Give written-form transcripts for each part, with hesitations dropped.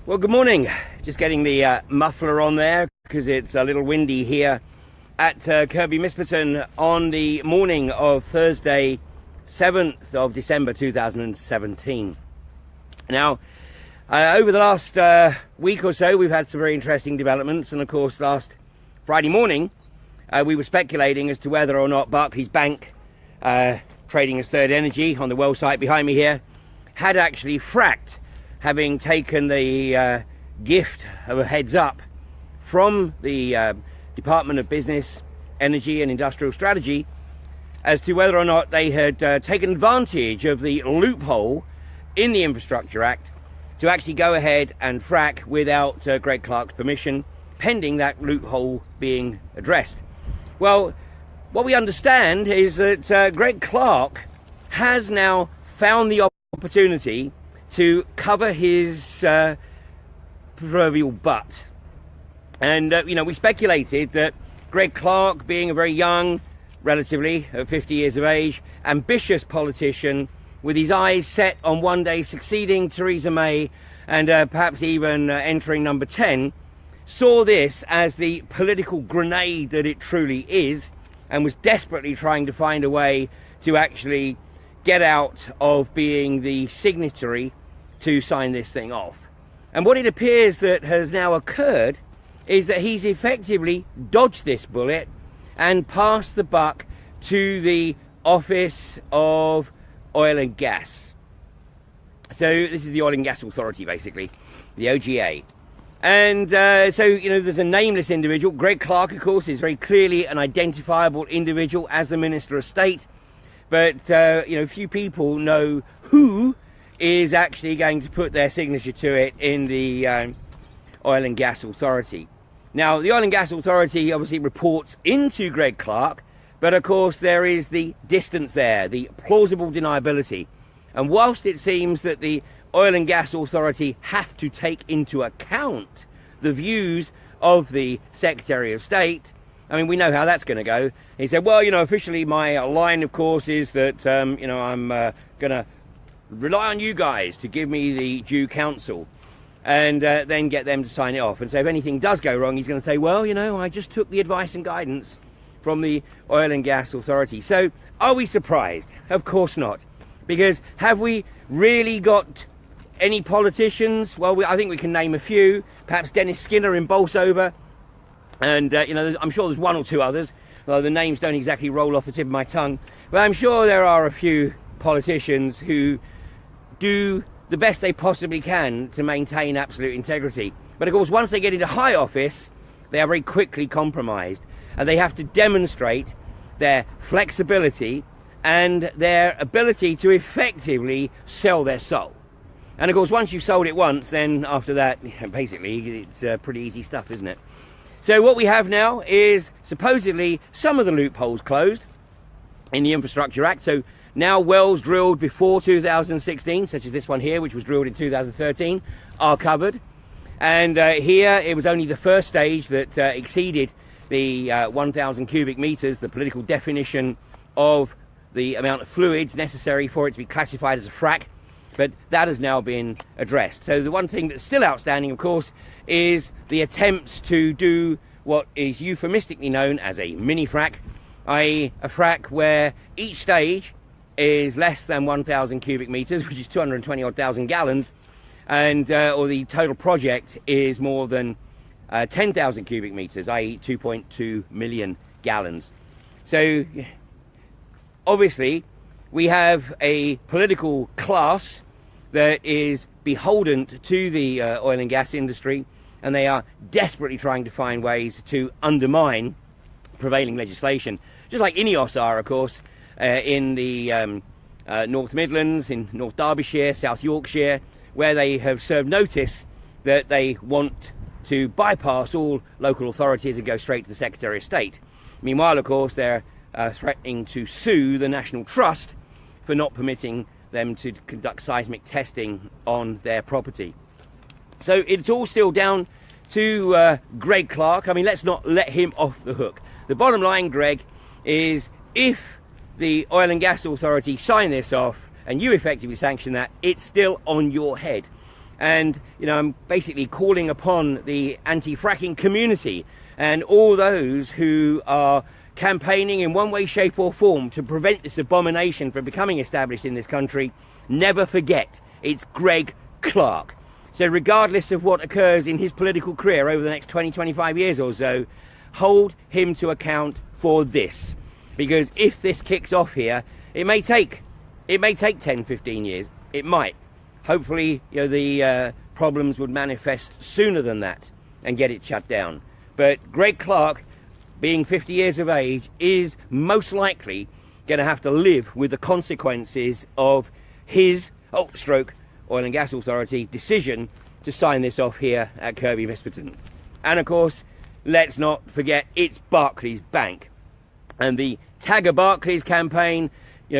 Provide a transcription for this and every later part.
Well, good morning. Just getting the muffler on there because it's a little windy here at Kirby Misperton on the morning of Thursday, 7th of December 2017. Now, over the last week or so, we've had some very interesting developments, and of course, last Friday morning, we were speculating as to whether or not Barclays Bank, trading as Third Energy on the well site behind me here, had actually fracked, having taken the gift of a heads up from the Department of Business, Energy and Industrial Strategy as to whether or not they had taken advantage of the loophole in the Infrastructure Act to actually go ahead and frack without Greg Clark's permission, pending that loophole being addressed. Well, what we understand is that Greg Clark has now found the opportunity to cover his proverbial butt. And, we speculated that Greg Clark, being a very young, relatively, 50 years of age, ambitious politician, with his eyes set on one day succeeding Theresa May and perhaps even entering number 10, saw this as the political grenade that it truly is, and was desperately trying to find a way to actually get out of being the signatory to sign this thing off. And what it appears that has now occurred is that he's effectively dodged this bullet and passed the buck to the Office of Oil and Gas. So this is the Oil and Gas Authority, basically, the OGA. And there's a nameless individual. Greg Clark, of course, is very clearly an identifiable individual as the Minister of State. But, few people know who is actually going to put their signature to it in the Oil and Gas Authority. Now, the Oil and Gas Authority obviously reports into Greg Clark, but of course there is the distance there, the plausible deniability. And whilst it seems that the Oil and Gas Authority have to take into account the views of the Secretary of State, I mean, we know how that's going to go. He said, well, officially my line, of course, is that, I'm going to rely on you guys to give me the due counsel and then get them to sign it off. And so if anything does go wrong, he's going to say, well, I just took the advice and guidance from the Oil and Gas Authority. So are we surprised? Of course not. Because have we really got any politicians? Well, I think we can name a few. Perhaps Dennis Skinner in Bolsover. And, I'm sure there's one or two others, although the names don't exactly roll off the tip of my tongue. But I'm sure there are a few politicians who do the best they possibly can to maintain absolute integrity. But, of course, once they get into high office, they are very quickly compromised. And they have to demonstrate their flexibility and their ability to effectively sell their soul. And, of course, once you've sold it once, then after that, basically, it's pretty easy stuff, isn't it? So what we have now is supposedly some of the loopholes closed in the Infrastructure Act. So now wells drilled before 2016, such as this one here, which was drilled in 2013, are covered. And here it was only the first stage that exceeded the 1,000 cubic meters, the political definition of the amount of fluids necessary for it to be classified as a frack. But that has now been addressed. So the one thing that's still outstanding, of course, is the attempts to do what is euphemistically known as a mini frack, i.e. a frack where each stage is less than 1,000 cubic meters, which is 220 odd thousand gallons, and or the total project is more than 10,000 cubic meters, i.e. 2.2 million gallons. So obviously we have a political class that is beholden to the oil and gas industry, and they are desperately trying to find ways to undermine prevailing legislation, just like INEOS are, of course, in the North Midlands, in North Derbyshire, South Yorkshire, where they have served notice that they want to bypass all local authorities and go straight to the Secretary of State. Meanwhile, of course, they're threatening to sue the National Trust for not permitting them to conduct seismic testing on their property. So it's all still down to Greg Clark. I mean, let's not let him off the hook. The bottom line, Greg, is if the Oil and Gas Authority sign this off and you effectively sanction that, it's still on your head. And, I'm basically calling upon the anti-fracking community and all those who are campaigning in one way, shape or form to prevent this abomination from becoming established in this country. Never forget, it's Greg Clark. So regardless of what occurs in his political career over the next 20-25 years or so, hold him to account for this. Because if this kicks off here, it may take 10-15 years. It might. Hopefully, the problems would manifest sooner than that and get it shut down. But Greg Clark, being 50 years of age, is most likely going to have to live with the consequences of his, Oil and Gas Authority decision to sign this off here at Kirby Misperton. And of course, let's not forget, it's Barclays Bank. And the Tagger Barclays campaign,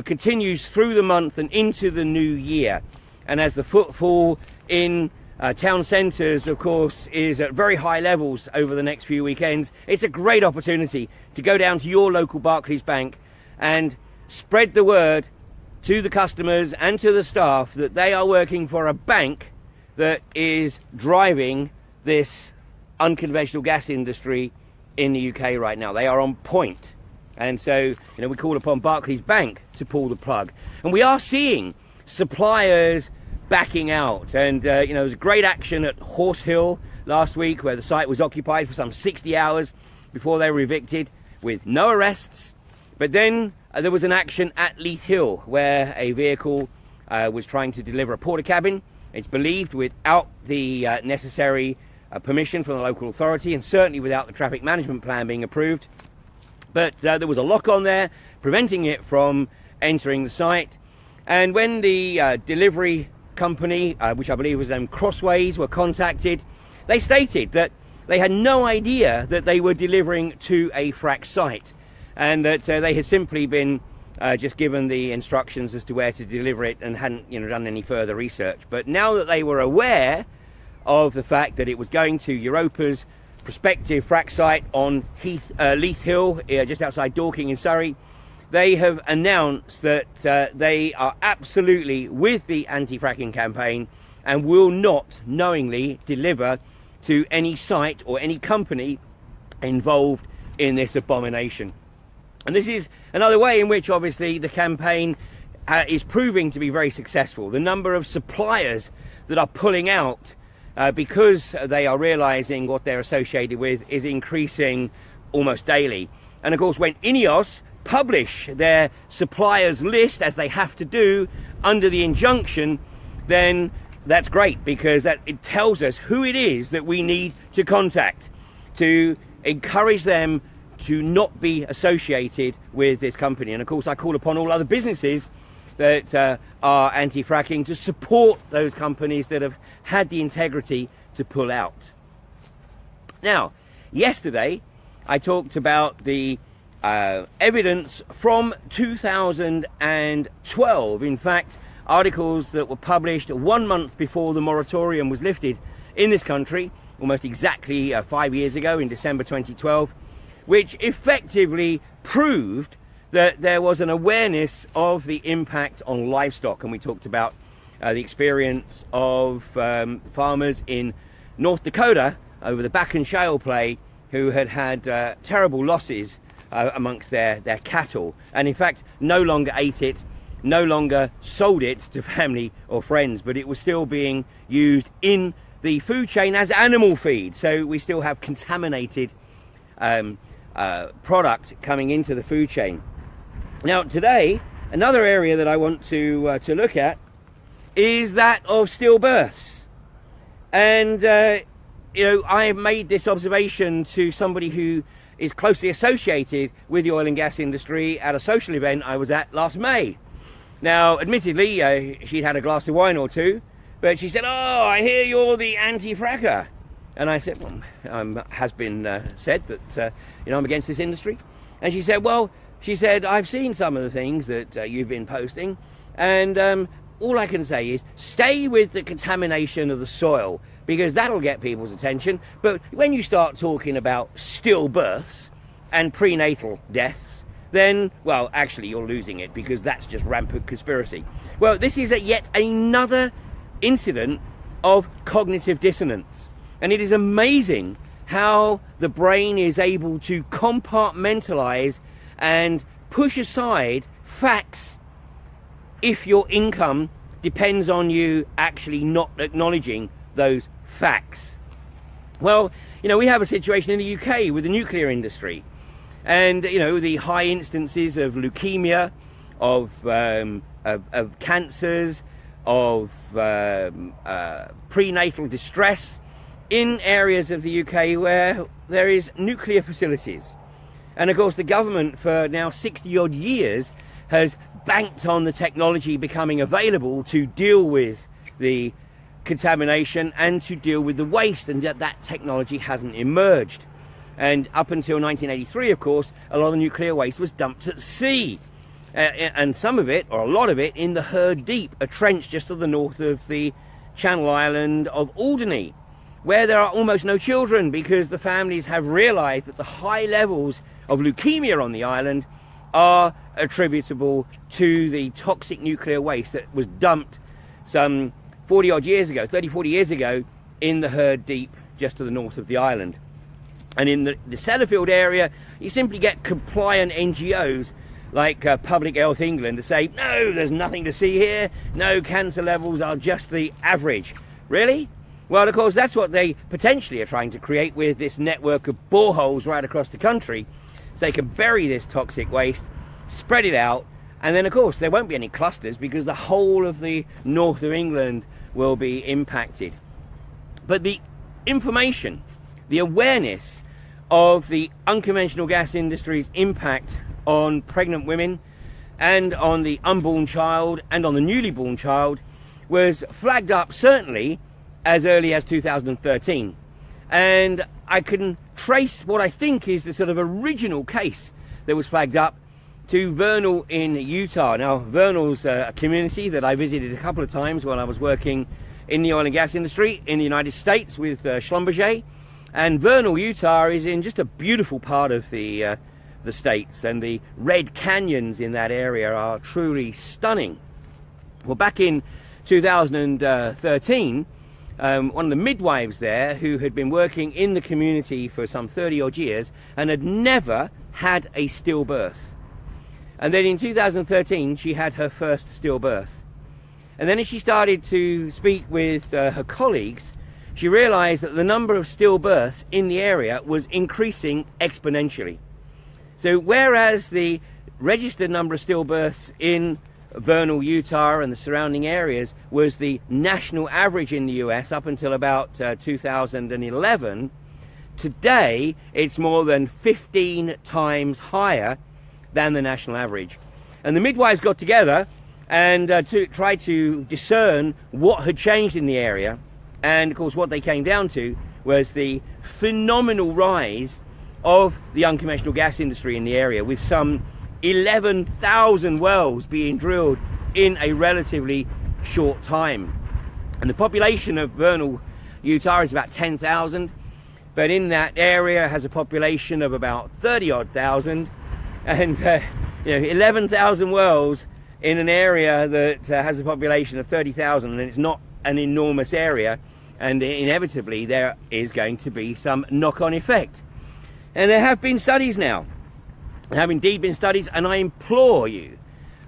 continues through the month and into the new year. And as the footfall in town centres, of course, is at very high levels over the next few weekends, it's a great opportunity to go down to your local Barclays Bank and spread the word to the customers and to the staff that they are working for a bank that is driving this unconventional gas industry in the UK right now. They are on point. And so, we call upon Barclays Bank to pull the plug. And we are seeing suppliers backing out. And, there was great action at Horse Hill last week where the site was occupied for some 60 hours before they were evicted with no arrests. But then there was an action at Leith Hill where a vehicle was trying to deliver a porta cabin. It's believed without the necessary permission from the local authority and certainly without the traffic management plan being approved. But there was a lock on there preventing it from entering the site. And when the delivery company, which I believe was Crossways, were contacted, they stated that they had no idea that they were delivering to a frack site and that they had simply been just given the instructions as to where to deliver it and hadn't done any further research. But now that they were aware of the fact that it was going to Europa's prospective frack site on Leith Hill, just outside Dorking in Surrey, they have announced that they are absolutely with the anti-fracking campaign and will not knowingly deliver to any site or any company involved in this abomination. And this is another way in which obviously the campaign is proving to be very successful. The number of suppliers that are pulling out because they are realizing what they're associated with is increasing almost daily. And of course, when INEOS publish their suppliers list, as they have to do under the injunction, then that's great, because it tells us who it is that we need to contact to encourage them to not be associated with this company. And of course, I call upon all other businesses that are anti-fracking to support those companies that have had the integrity to pull out. Now, yesterday I talked about the evidence from 2012. In fact, articles that were published 1 month before the moratorium was lifted in this country, almost exactly 5 years ago in December 2012, which effectively proved that there was an awareness of the impact on livestock. And we talked about the experience of farmers in North Dakota over the Bakken Shale play who had terrible losses amongst their cattle, and in fact no longer ate it, no longer sold it to family or friends, but it was still being used in the food chain as animal feed. So we still have contaminated product coming into the food chain. Now today, another area that I want to look at is that of stillbirths. And I have made this observation to somebody who is closely associated with the oil and gas industry at a social event I was at last May. Now, admittedly, she'd had a glass of wine or two, but she said, "Oh, I hear you're the anti-fracker." And I said, "Well, has been said that I'm against this industry." And she said, "Well," she said, "I've seen some of the things that you've been posting, and all I can say is stay with the contamination of the soil, because that'll get people's attention. But when you start talking about stillbirths and prenatal deaths, then, well, actually you're losing it, because that's just rampant conspiracy." Well, this is yet another incident of cognitive dissonance. And it is amazing how the brain is able to compartmentalize and push aside facts if your income depends on you actually not acknowledging those facts. Well, we have a situation in the UK with the nuclear industry, and the high instances of leukemia, of cancers, of prenatal distress in areas of the UK where there is nuclear facilities. And of course the government for now 60 odd years has banked on the technology becoming available to deal with the contamination and to deal with the waste, and yet that technology hasn't emerged. And up until 1983, of course, a lot of nuclear waste was dumped at sea, and some of it, or a lot of it, in the Herd Deep, a trench just to the north of the Channel Island of Alderney, where there are almost no children because the families have realized that the high levels of leukemia on the island are attributable to the toxic nuclear waste that was dumped some 40 odd years ago, 30, 40 years ago, in the Herd Deep just to the north of the island. And in the Sellafield area, you simply get compliant NGOs like Public Health England to say, no, there's nothing to see here, no, cancer levels are just the average. Really? Well, of course, that's what they potentially are trying to create with this network of boreholes right across the country, so they can bury this toxic waste, spread it out, and then of course there won't be any clusters because the whole of the north of England will be impacted. But the information, the awareness of the unconventional gas industry's impact on pregnant women and on the unborn child and on the newly born child was flagged up certainly as early as 2013. And I can trace what I think is the sort of original case that was flagged up to Vernal in Utah. Now, Vernal's a community that I visited a couple of times when I was working in the oil and gas industry in the United States with Schlumberger. And Vernal, Utah is in just a beautiful part of the States, and the red canyons in that area are truly stunning. Well, back in 2013, one of the midwives there, who had been working in the community for some 30 odd years and had never had a stillbirth. And then in 2013, she had her first stillbirth. And then as she started to speak with her colleagues, she realized that the number of stillbirths in the area was increasing exponentially. So whereas the registered number of stillbirths in Vernal, Utah and the surrounding areas was the national average in the US up until about 2011, today it's more than 15 times higher than the national average. And the midwives got together and to try to discern what had changed in the area. And of course what they came down to was the phenomenal rise of the unconventional gas industry in the area, with some 11,000 wells being drilled in a relatively short time. And the population of Vernal, Utah is about 10,000, but in that area has a population of about 30 odd thousand, and 11,000 wells in an area that has a population of 30,000, and it's not an enormous area, and inevitably there is going to be some knock-on effect. And there have been studies now. There have indeed been studies, and I implore you,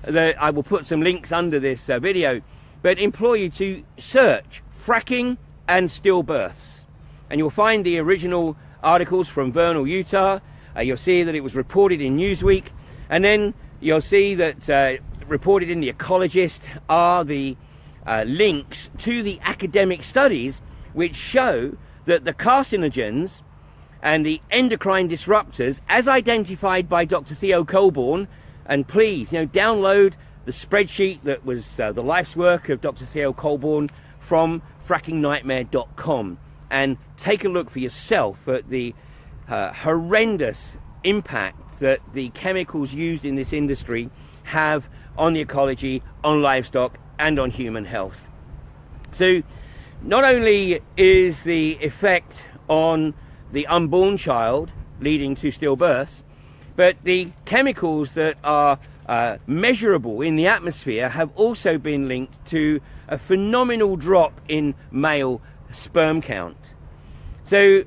that I will put some links under this video, but implore you to search fracking and stillbirths. And you'll find the original articles from Vernal, Utah. You'll see that it was reported in Newsweek, and then you'll see that reported in The Ecologist are the links to the academic studies which show that the carcinogens and the endocrine disruptors, as identified by Dr. Theo Colborn, and please, download the spreadsheet that was the life's work of Dr. Theo Colborn from frackingnightmare.com, and take a look for yourself at the horrendous impact that the chemicals used in this industry have on the ecology, on livestock, and on human health. So not only is the effect on the unborn child leading to stillbirths, but the chemicals that are measurable in the atmosphere have also been linked to a phenomenal drop in male sperm count. So,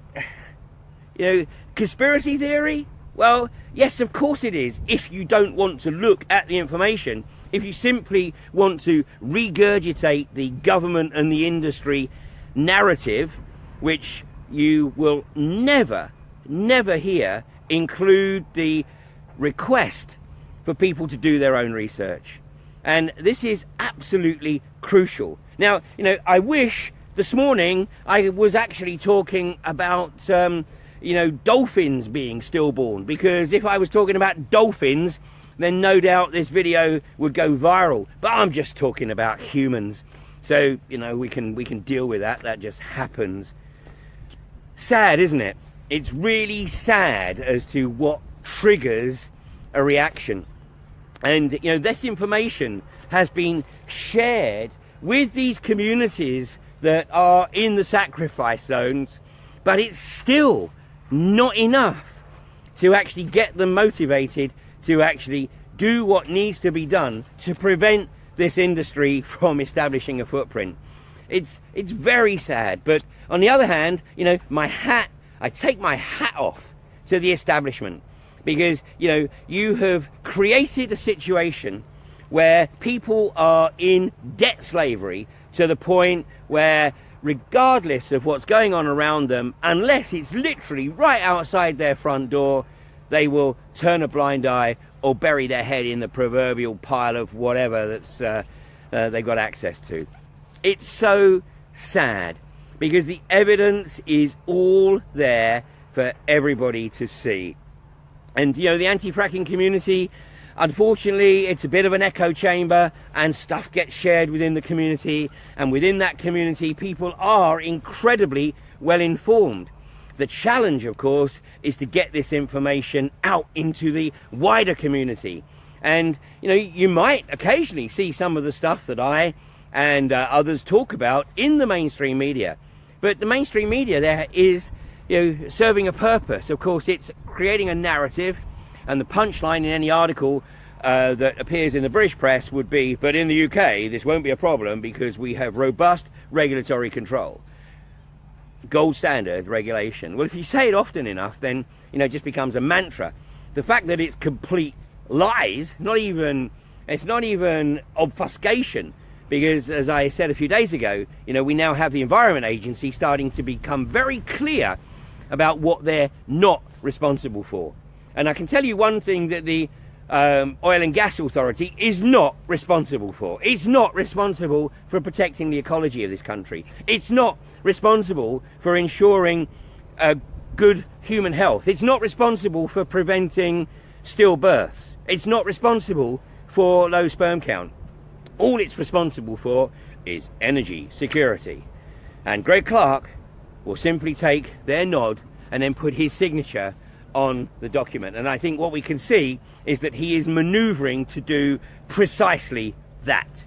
conspiracy theory? Well, yes, of course it is, if you don't want to look at the information. If you simply want to regurgitate the government and the industry narrative, which you will never hear include the request for people to do their own research. And this is absolutely crucial. Now, I wish this morning I was actually talking about, dolphins being stillborn, because if I was talking about dolphins, then no doubt this video would go viral. But I'm just talking about humans. So, we can deal with that. That just happens. Sad, isn't it? It's really sad as to what triggers a reaction. And, this information has been shared with these communities that are in the sacrifice zones, but it's still not enough to actually get them motivated to actually do what needs to be done to prevent this industry from establishing a footprint. It's very sad. But on the other hand, I take my hat off to the establishment, because you have created a situation where people are in debt slavery to the point where, regardless of what's going on around them, unless it's literally right outside their front door, they will turn a blind eye or bury their head in the proverbial pile of whatever that's they've got access to. It's so sad, because the evidence is all there for everybody to see. And the anti-fracking community, unfortunately, it's a bit of an echo chamber, and stuff gets shared within the community, and within that community people are incredibly well informed. The challenge, of course, is to get this information out into the wider community. And you might occasionally see some of the stuff that I and others talk about in the mainstream media, but the mainstream media there is serving a purpose. Of course, it's creating a narrative, and the punchline in any article that appears in the British press would be, but in the UK this won't be a problem because we have robust regulatory control, gold standard regulation. Well, if you say it often enough, then it just becomes a mantra. The fact that it's complete lies, it's not even obfuscation, because as I said a few days ago, we now have the Environment Agency starting to become very clear about what they're not responsible for. And I can tell you one thing that the Oil and Gas Authority is not responsible for. It's not responsible for protecting the ecology of this country. It's not responsible for ensuring good human health. It's not responsible for preventing stillbirths. It's not responsible for low sperm count. All it's responsible for is energy security. And Greg Clark will simply take their nod and then put his signature on the document. And I think what we can see is that he is maneuvering to do precisely that.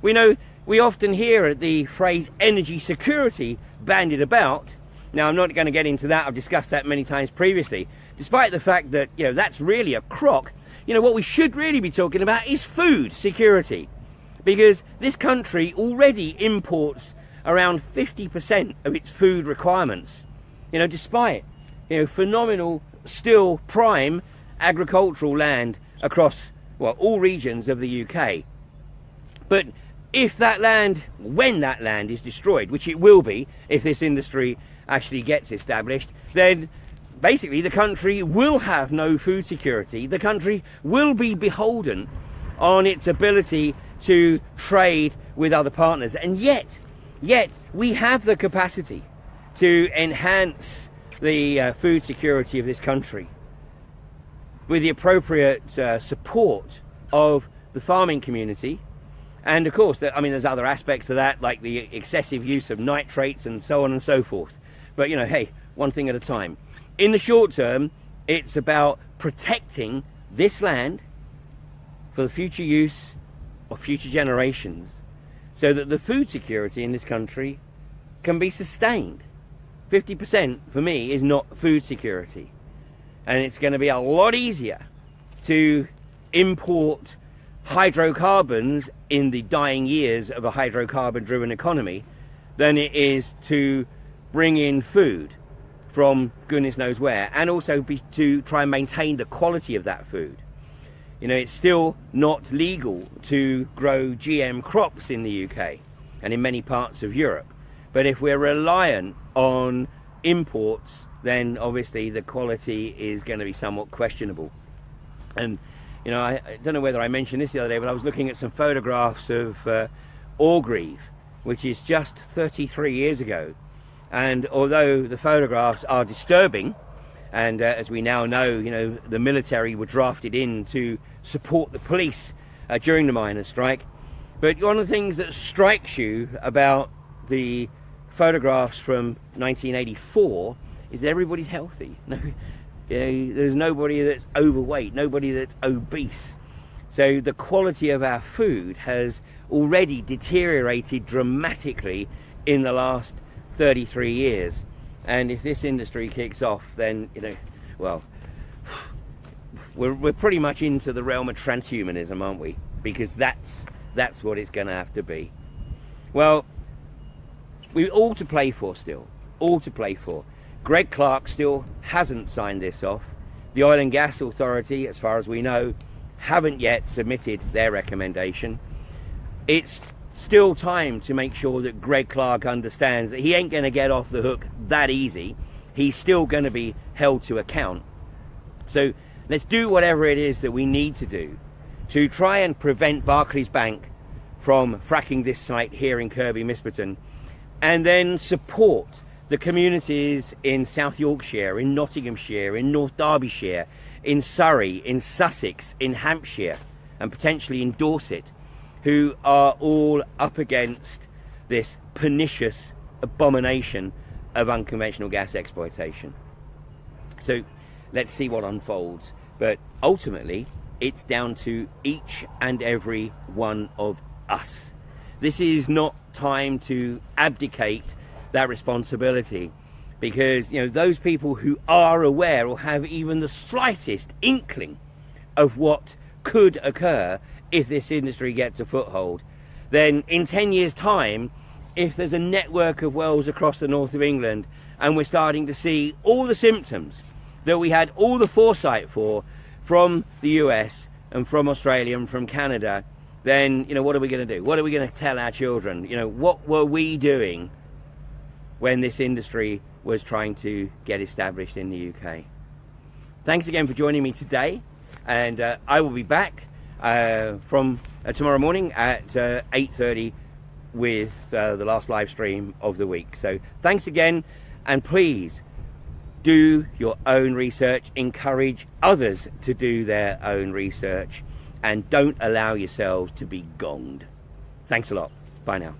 We often hear the phrase energy security bandied about. Now, I'm not going to get into that. I've discussed that many times previously. Despite the fact that, that's really a crock. What we should really be talking about is food security. Because this country already imports around 50% of its food requirements. Despite, phenomenal, still prime agricultural land across, all regions of the UK. But if that land, when that land is destroyed, which it will be if this industry actually gets established, then basically the country will have no food security. The country will be beholden on its ability to trade with other partners. And yet we have the capacity to enhance the food security of this country with the appropriate support of the farming community. And of course, there's other aspects to that, like the excessive use of nitrates and so on and so forth. But hey, one thing at a time. In the short term, it's about protecting this land for the future use of future generations, so that the food security in this country can be sustained. 50% for me is not food security. And it's going to be a lot easier to import hydrocarbons in the dying years of a hydrocarbon-driven economy than it is to bring in food from goodness knows where, and also to try and maintain the quality of that food. You know, it's still not legal to grow GM crops in the UK and in many parts of Europe. But if we're reliant on imports, then obviously the quality is going to be somewhat questionable. And, you know, I don't know whether I mentioned this the other day, but I was looking at some photographs of Orgreave, which is just 33 years ago. And although the photographs are disturbing, and as we now know, you know, the military were drafted in to support the police during the miners' strike. But one of the things that strikes you about the photographs from 1984 is that everybody's healthy. No, you know, there's nobody that's overweight, nobody that's obese. So the quality of our food has already deteriorated dramatically in the last 33 years. And if this industry kicks off, then, you know, well, we're pretty much into the realm of transhumanism, aren't we? Because that's what it's going to have to be. Well, we've all to play for still, all to play for. Greg Clark still hasn't signed this off. The Oil and Gas Authority, as far as we know, haven't yet submitted their recommendation. It's still time to make sure that Greg Clark understands that he ain't going to get off the hook that easy. He's still going to be held to account. So let's do whatever it is that we need to do to try and prevent Barclays Bank from fracking this site here in Kirby Misperton, and then support the communities in South Yorkshire, in Nottinghamshire, in North Derbyshire, in Surrey, in Sussex, in Hampshire, and potentially in Dorset, who are all up against this pernicious abomination of unconventional gas exploitation. So let's see what unfolds. But ultimately, it's down to each and every one of us. This is not time to abdicate that responsibility, because, you know, those people who are aware or have even the slightest inkling of what could occur if this industry gets a foothold, then in 10 years' time, if there's a network of wells across the north of England and we're starting to see all the symptoms that we had all the foresight for from the US and from Australia and from Canada, then, you know, what are we going to do? What are we going to tell our children? You know, what were we doing when this industry was trying to get established in the UK? Thanks again for joining me today, and I will be back from tomorrow morning at 8:30 with the last live stream of the week. So thanks again, and please do your own research, encourage others to do their own research, and don't allow yourselves to be gonged. Thanks a lot. Bye now.